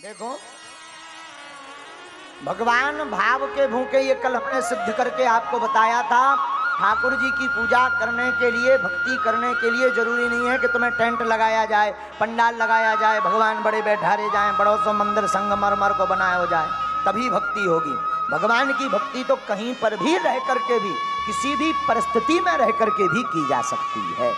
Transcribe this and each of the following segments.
देखो भगवान भाव के भूखे, ये कल हमने सिद्ध करके आपको बताया था। ठाकुर जी की पूजा करने के लिए, भक्ति करने के लिए जरूरी नहीं है कि तुम्हें टेंट लगाया जाए, पंडाल लगाया जाए, भगवान बड़े बैठारे जाएं, बड़ों सो मंदिर संगमरमर को बनाया हो जाए तभी भक्ति होगी। भगवान की भक्ति तो कहीं पर भी रह करके भी, किसी भी परिस्थिति में रह करके भी की जा सकती है।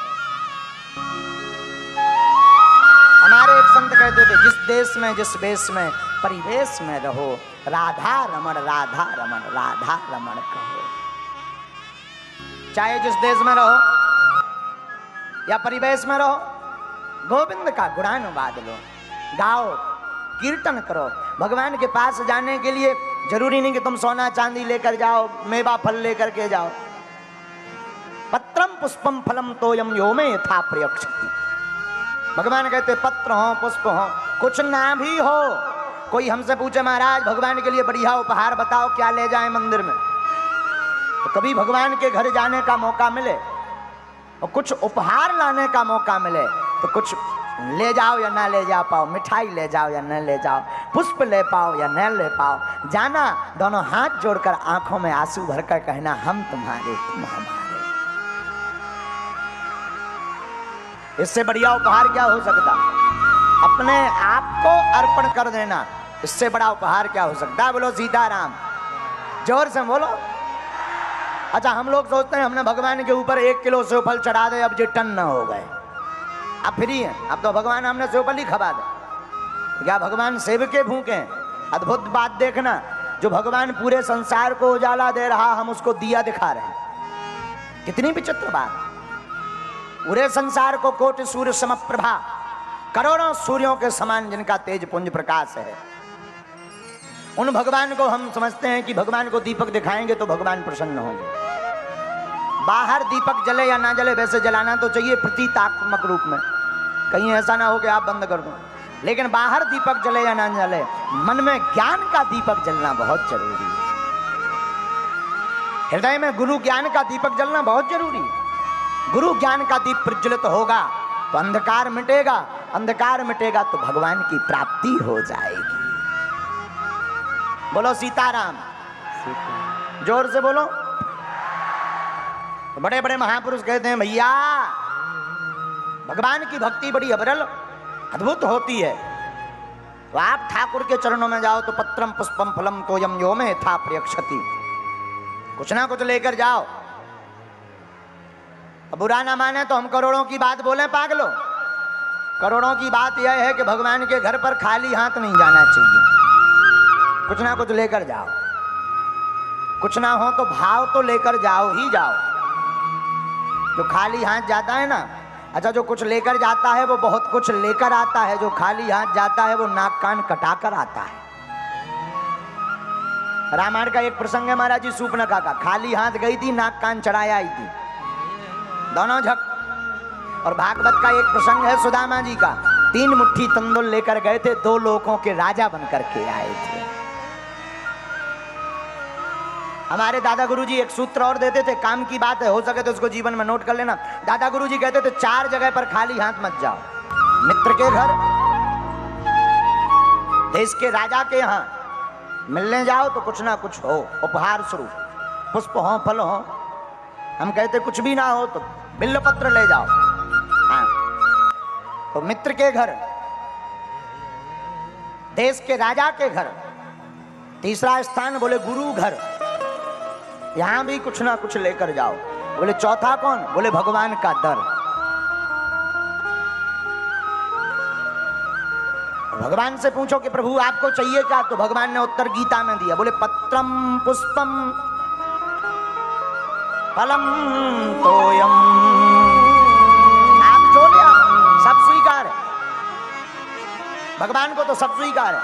हमारे एक संत कहते थे, जिस देश में जिस वेश में परिवेश में रहो, राधा रमण राधा रमण राधा रमण कहो। चाहे जिस देश में रहो या परिवेश में रहो, गोविंद का गुणानुवाद लो, गाओ, कीर्तन करो। भगवान के पास जाने के लिए जरूरी नहीं कि तुम सोना चांदी लेकर जाओ, मेवा फल लेकर के जाओ। पत्रम पुष्पम फलम तोयम यो में यथा प्रयक्षति। भगवान कहते पत्र हो, पुष्प हो, कुछ ना भी हो। कोई हमसे पूछे महाराज भगवान के लिए बढ़िया उपहार बताओ, क्या ले जाएं मंदिर में, तो कभी भगवान के घर जाने का मौका मिले और कुछ उपहार लाने का मौका मिले तो कुछ ले जाओ या ना ले जा पाओ, मिठाई ले जाओ या न ले जाओ, पुष्प ले पाओ या न ले पाओ, जाना दोनों हाथ जोड़कर आंखों में आंसू भरकर कहना हम तुम्हारे तुम हमारे। इससे बढ़िया उपहार क्या हो सकता? अपने आप को अर्पण कर देना, इससे बड़ा उपहार क्या हो सकता है? बोलो सीताराम, जोर से बोलो। अच्छा, हम लोग सोचते हैं हमने भगवान के ऊपर 1 किलो सेवफल चढ़ा दे, अब ये टन न हो गए, अब फ्री है, अब तो भगवान हमने सेवफल ही खबा दे। क्या भगवान सेव के भूखे हैं? अद्भुत बात देखना, जो भगवान पूरे संसार को उजाला दे रहा, हम उसको दिया दिखा रहे हैं। कितनी विचित्र बात। पूरे संसार को कोटि सूर्य समप्रभा, करोड़ों सूर्यों के समान जिनका तेज पुंज प्रकाश है, उन भगवान को हम समझते हैं कि भगवान को दीपक दिखाएंगे तो भगवान प्रसन्न होंगे। बाहर दीपक जले या ना जले, वैसे जलाना तो चाहिए प्रतीकात्मक रूप में, कहीं ऐसा ना हो कि आप बंद कर दो। लेकिन बाहर दीपक जले या ना जले, मन में ज्ञान का दीपक जलना बहुत जरूरी है। हृदय में गुरु ज्ञान का दीपक जलना बहुत जरूरी है। गुरु ज्ञान का दीप प्रज्वलित होगा तो अंधकार मिटेगा, अंधकार मिटेगा तो भगवान की प्राप्ति हो जाएगी। बोलो सीताराम, जोर से बोलो। तो बड़े बड़े महापुरुष कहते हैं भैया भगवान की भक्ति बड़ी अबरल अद्भुत होती है। तो आप ठाकुर के चरणों में जाओ तो पत्रम पुष्पम फलम तोयम यो में यथा प्रयक्षति, कुछ ना कुछ लेकर जाओ। अब बुरा ना माने तो हम करोड़ों की बात बोले पागलों, करोड़ों की बात यह है कि भगवान के घर पर खाली हाथ नहीं जाना चाहिए, कुछ ना कुछ लेकर जाओ। कुछ ना हो तो भाव तो लेकर जाओ ही जाओ। जो खाली हाथ जाता है ना, अच्छा जो कुछ लेकर जाता है वो बहुत कुछ लेकर आता है, जो खाली हाथ जाता है वो नाक कान कटाकर आता है। रामायण का एक प्रसंग है महाराज जी, सूपनखा का, खाली हाथ गई थी, नाक कान चढ़ाया आई थी, दोनों झक। और भागवत का एक प्रसंग है सुदामा जी का, 3 मुट्ठी तंदुल लेकर गए थे, 2 लोगों के राजा बनकर के आए थे। हमारे दादा गुरुजी एक सूत्र और देते थे, काम की बात है, हो सके तो उसको जीवन में नोट कर लेना। दादा गुरुजी कहते थे 4 जगह पर खाली हाथ मत जाओ। मित्र के घर, देश के राजा के यहाँ मिलने जाओ तो कुछ ना कुछ हो, उपहार स्वरूप, पुष्प हो, फल हो। हम कहते कुछ भी ना हो तो बिल्व पत्र ले जाओ। हाँ, तो मित्र के घर, देश के राजा के घर, तीसरा स्थान बोले गुरु घर, यहां भी कुछ ना कुछ लेकर जाओ। बोले चौथा कौन? बोले भगवान का दर। भगवान से पूछो कि प्रभु आपको चाहिए क्या, तो भगवान ने उत्तर गीता में दिया, बोले पत्रम पुष्पम फलम तोयम। आप जो लिया सब स्वीकार है, भगवान को तो सब स्वीकार है।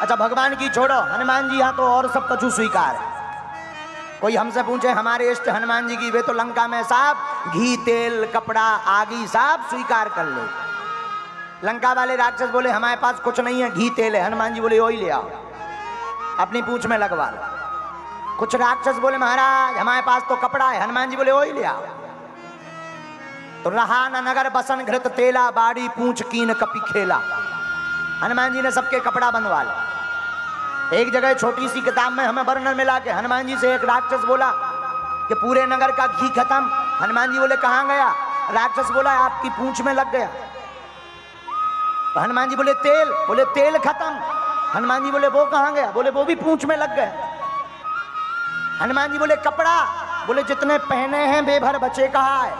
अच्छा भगवान की छोड़ो, हनुमान जी यहाँ तो और सब कछु स्वीकार है। कोई हमसे पूछे हमारे इष्ट हनुमान जी की, वे तो लंका में साहब घी तेल कपड़ा आगी सब स्वीकार कर ले। लंका वाले राक्षस बोले हमारे पास कुछ नहीं है, घी तेल है। हनुमान जी बोले वही ले आओ, अपनी पूंछ में लगवा लो। कुछ राक्षस बोले महाराज हमारे पास तो कपड़ा है। हनुमान जी बोले वही ले आओ। तो रहा न नगर बसन घृत तेला, बाड़ी पूंछ कीन कपि खेला। हनुमान जी ने सबके कपड़ा बंधवा लिया। एक जगह छोटी सी किताब में हमें वर्णन मिला कि हनुमान जी से एक राक्षस बोला कि पूरे नगर का घी खत्म। हनुमान जी बोले कहाँ गया? राक्षस बोला आपकी पूंछ में लग गया। तो हनुमान जी बोले तेल खत्म। हनुमान जी बोले वो कहाँ गया? बोले वो भी पूंछ में लग गया। हनुमान जी बोले कपड़ा? बोले जितने पहने हैं बेभर बचे कहाँ है,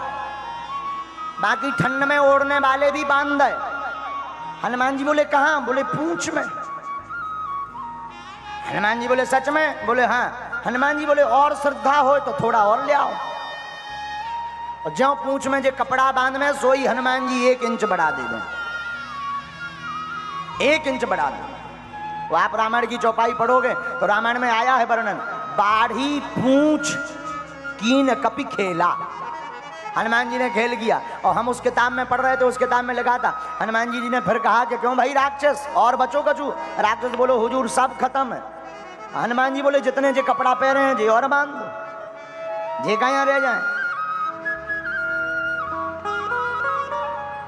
बाकी ठंड में ओढ़ने वाले भी बांध है। हनुमान जी बोले कहाँ? बोले पूंछ में। हनुमान जी बोले सच में? बोले हाँ। हनुमान जी बोले और श्रद्धा हो तो थोड़ा और ले आओ। और ज्यों पूंछ में जो कपड़ा बांध में सोई हनुमान जी 1 इंच बढ़ा दे दें, 1 इंच बढ़ा दे। वो आप रामायण की चौपाई पढ़ोगे तो रामायण में आया है वर्णन, बाढ़ी पूंछ कीन कपि खेला। हनुमान जी ने खेल किया। और हम उस किताब में पढ़ रहे थे, उस किताब में लिखा था, हनुमान जी ने फिर कहा कि क्यों भाई राक्षस और बचो कचू? राक्षस बोलो हुजूर सब खत्म है। हनुमान जी बोले जितने जे कपड़ा पहने हैं जे और बांध दो, जे कहाँ रह जाए।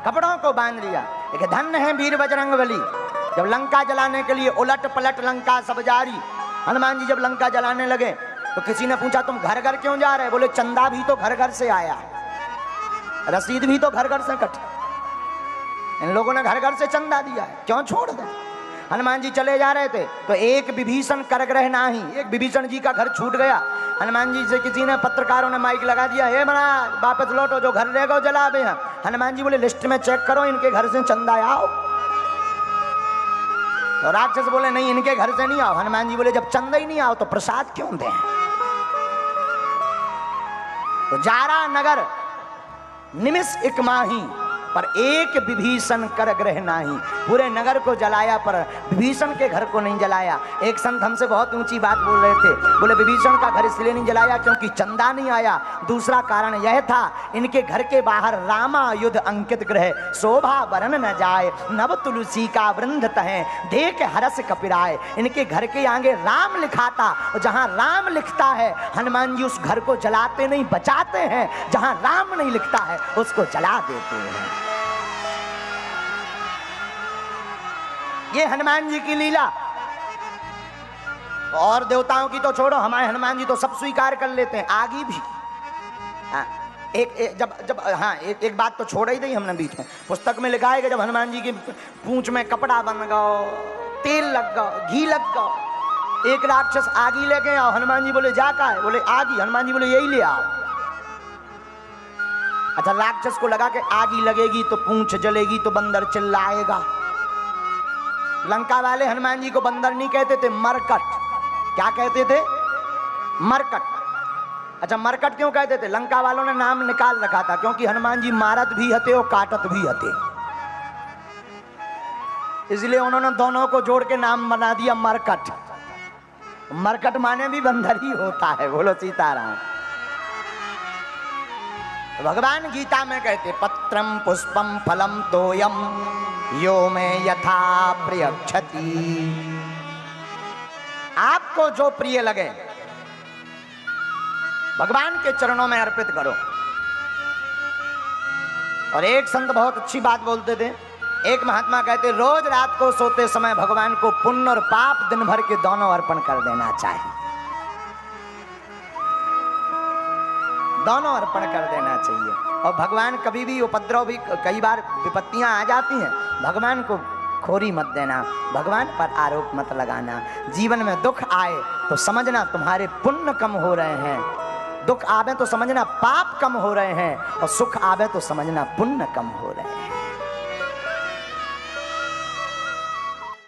कपड़ों को बांध लिया। एक धन्य है वीर बजरंगबली। जब लंका जलाने के लिए उलट पलट लंका सब जारी, हनुमान जी जब लंका जलाने लगे तो किसी ने पूछा तुम घर घर क्यों जा रहे? बोले चंदा भी तो घर घर से आया, रसीद भी तो घर घर से कटी, इन लोगों ने घर घर से चंदा दिया है, क्यों छोड़ दे? हनुमान जी चले जा रहे थे तो एक विभीषण करग्रह नाही, एक विभीषण जी का घर छूट गया। हनुमान जी से किसी ने, पत्रकारों ने माइक लगा दिया, हे महाराज वापस लौटो, जो घर रह गए जला दे। हनुमान जी बोले लिस्ट में चेक करो, इनके घर से चंदा आओ। तो राक्षस बोले नहीं इनके घर से नहीं आओ। हनुमान जी बोले जब चंदा ही नहीं आओ तो प्रसाद क्यों दें? तो जारा नगर निमिष एक माही, पर एक विभीषण कर ग्रह नाही। पूरे नगर को जलाया पर विभीषण के घर को नहीं जलाया। एक संत हमसे बहुत ऊंची बात बोल रहे थे, बोले विभीषण का घर इसलिए नहीं जलाया क्योंकि चंदा नहीं आया। दूसरा कारण यह था इनके घर के बाहर रामायुध अंकित ग्रह, शोभा वरन न जाए, नव तुलसी का वृंद तहे, देख हरस कपिराए। इनके घर के आगे राम लिखा था, और जहां राम लिखता है हनुमान जी उस घर को जलाते नहीं बचाते हैं, जहां राम नहीं लिखता है उसको जला देते हैं। ये हनुमान जी की लीला। और देवताओं की तो छोड़ो, हमारे हनुमान जी तो सब स्वीकार कर लेते हैं, आगे भी। एक बात तो छोड़ ही दी हमने बीच में। पुस्तक में लिखा है कि जब हनुमान जी की पूंछ में कपड़ा बन गया, तेल लग गया, घी लग गया, एक राक्षस आगी लेके आओ। हनुमान जी बोले जा का है? बोले आगी। हनुमान जी बोले यही ले आओ। अच्छा, राक्षस को लगा कि आगी लगेगी तो पूंछ जलेगी तो बंदर चिल्लाएगा। लंका वाले हनुमान जी को बंदर नहीं कहते थे, मरकट। क्या कहते थे? मरकट। अच्छा, मरकट क्यों कहते थे? लंका वालों ने नाम निकाल रखा था, क्योंकि हनुमान जी मारत भी हते और काटत भी हते, इसलिए उन्होंने दोनों को जोड़ के नाम बना दिया मरकट। मरकट माने भी बंदर ही होता है। बोलो सीताराम। भगवान गीता में कहते पत्रम पुष्पम फलम तोयम यो में यथा प्रियक्षति। आपको जो प्रिय लगे भगवान के चरणों में अर्पित करो। और एक संत बहुत अच्छी बात बोलते थे, एक महात्मा कहते रोज रात को सोते समय भगवान को पुण्य और पाप दिन भर के दोनों अर्पण कर देना चाहिए, दोनों अर्पण कर देना चाहिए। और भगवान कभी भी उपद्रव भी, कई बार विपत्तियां आ जाती हैं, भगवान को खोरी मत देना, भगवान पर आरोप मत लगाना। जीवन में दुख आए तो समझना तुम्हारे पुण्य कम हो रहे हैं, दुख आवे तो समझना पाप कम हो रहे हैं, और सुख आवे तो समझना पुण्य कम हो रहे हैं।